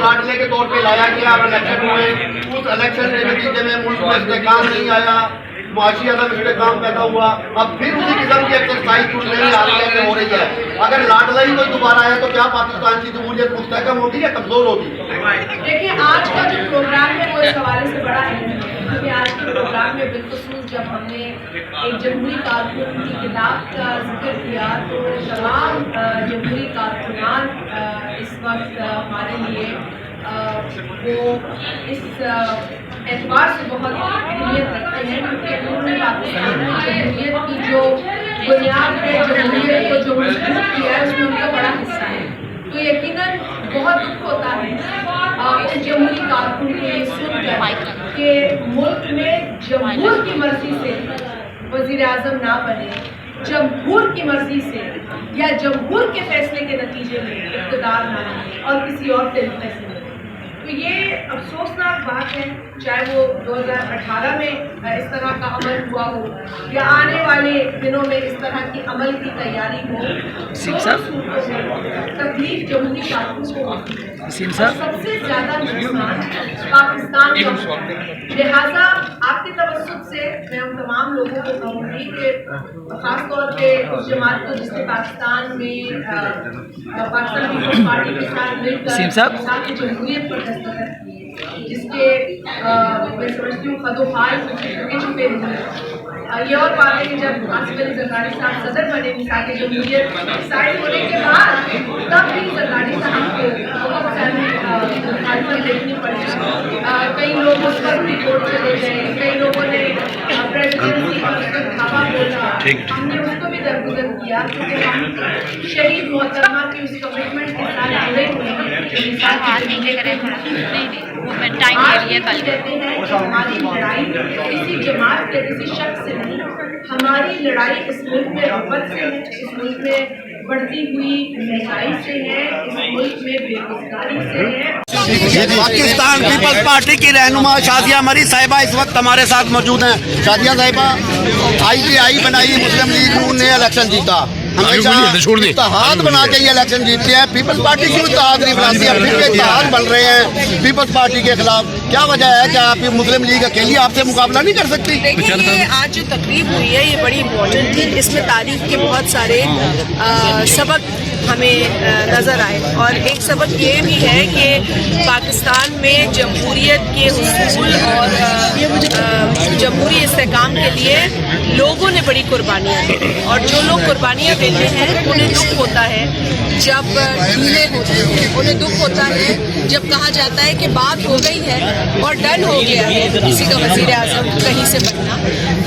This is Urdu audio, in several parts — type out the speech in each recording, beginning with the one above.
لاڈلے کے طور پہ لایا گیا اور الیکشن ہوئے، اس الیکشن کے نتیجے میں ملک میں استحکام نہیں آیا، معاشی عدم استحکام پیدا ہوا، اب پھر اسی قسم کی ایکسرسائز سننے میں آ رہی ہے کہ ہو رہی ہے۔ اگر لاڈلا ہی کوئی دوبارہ آیا تو کیا پاکستان کی جمہوریت مستحکم ہوگی یا کمزور ہوگی؟ دیکھیں آج کا جو پروگرام ہے وہ اس حوالے سے بڑا اہم ہے، کیونکہ آج کے پروگرام میں بالخصوص جب ہم نے ایک جمہوری کارکن کی کتاب کا ذکر کیا تو تمام جمہوری کارکنان اس وقت ہمارے لیے وہ اس اعتبار سے بہت اہمیت رکھتے ہیں کیونکہ انہوں نے پاکستان کی جمہوریت کی جو بنیاد ہے، جمہوریت کو جو مضبوط کیا ہے، اس میں ان کا بڑا حصہ ہے۔ تو یقیناً بہت دکھ ہوتا ہے اس جمہوری کارکن کو یہ سن کر کہ ملک میں جمہور کی مرضی سے وزیر اعظم نہ بنے، جمہور کی مرضی سے یا جمہور کے فیصلے کے نتیجے میں اقتدار نہ ملے اور کسی اور طریقے سے ملے۔ تو یہ افسوسناک بات ہے، چاہے وہ 2018 میں اس طرح کا عمل ہوا ہو یا آنے والے دنوں میں اس طرح کی عمل کی تیاری ہو، تکلیف جمہوری کارکن کو ہوتی ہے اور سب سے زیادہ نقصان پاکستان کا۔ لہٰذا آپ کے توسط سے میں ان تمام لوگوں کو کہوں گی کہ خاص طور پہ اس جماعت کو جس نے پاکستان میں پاکستان پیپلز پارٹی کے ساتھ مل کر جمہوریت پر دستخط کیے، جس کے میں سمجھتی ہوں خد و خال چھپے چھپے ہوئے۔ یہ اور بات ہے کہ جب آصف علی زرداری صاحب صدر بنے مثال جمہوریت سائن ہونے کے بعد تب بھی زرداری صاحب کو بہت ساری مخالفت دیکھنی پڑی، کئی لوگ اس پر رپورٹ چلے گئے، کئی لوگوں نے پریزیڈنسی پر اس پر دھاوا بولا، ہم نے اس کو بھی درگزر کیا کیونکہ ہم شہید محترمہ کی اس کمٹمنٹ کے ساتھ جڑے ہوئے ہیں۔ آج بھی کہتے ہیں کہ ہماری لڑائی کسی جماعت کے کسی شخص سے نہیں، ہماری لڑائی اس ملک میں غربت سے ہے، اس ملک میں بڑھتی ہوئی مہنگائی سے ہے، اس ملک میں بے روزگاری سے ہے۔ پاکستان پیپلز پارٹی کی رہنما شادیہ مرید صاحبہ اس وقت ہمارے ساتھ موجود ہیں۔ شادیہ صاحبہ، IGI بنائی، مسلم لیگ نون نے الیکشن جیتا، ہمیشہ اتحاد بنا کے یہ الیکشن جیتتے ہیں، پیپلز پارٹی کیوں اتحاد نہیں بناتی ہے؟ پھر بھی اتحاد بن رہے ہیں پیپلز پارٹی کے خلاف، کیا وجہ ہے کہ آپ مسلم لیگ اکیلی آپ سے مقابلہ نہیں کر سکتی؟ دیکھیں یہ آج جو تقریب ہوئی ہے یہ بڑی امپورٹنٹ تھی، اس میں تاریخ کے بہت سارے سبق ہمیں نظر آئے، اور ایک سبق یہ بھی ہے کہ پاکستان میں جمہوریت کے حصول اور جمہوری استحکام کے لیے لوگوں نے بڑی قربانیاں دی، اور جو لوگ قربانیاں دیتے ہیں انہیں دکھ ہوتا ہے جب ڈھیلے ہوتے ہیں، انہیں دکھ ہوتا ہے جب کہا جاتا ہے کہ بات ہو گئی ہے اور ڈن ہو گیا ہے کسی کا وزیر اعظم کہیں سے بننا۔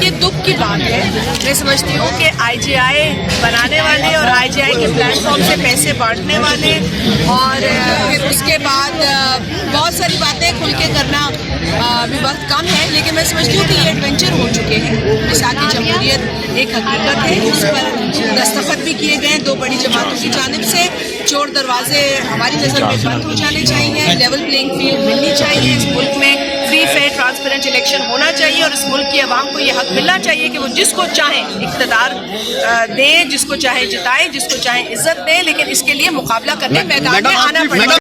یہ دکھ کی بات ہے۔ میں سمجھتی ہوں کہ IGI بنانے والے اور IGI کے پلیٹ فارم سے پیسے بانٹنے والے اور پھر اس کے بعد بہت ساری باتیں کھل کے کرنا بھی وقت کم ہے، لیکن میں سمجھتی ہوں کہ یہ ایڈونچر ہو چکے ہیں۔ مثالی جمہوریت ایک حقیقت ہے، اس پر دستخط بھی کیے گئے دو بڑی جماعتوں کی جانب سے۔ چور دروازے ہماری نظر میں بند ہو جانے چاہیے، لیول پلینگ فیلڈ ملنی چاہیے، اس ملک میں فری فیئر ٹرانسپیرنٹ الیکشن ہونا چاہیے، اور اس ملک کی عوام کو یہ حق ملنا چاہیے کہ وہ جس کو چاہیں اقتدار دیں، جس کو چاہیں جتائیں، جس کو چاہیں عزت دیں، لیکن اس کے لیے مقابلہ کرنے میدان میں آنا پڑے گا۔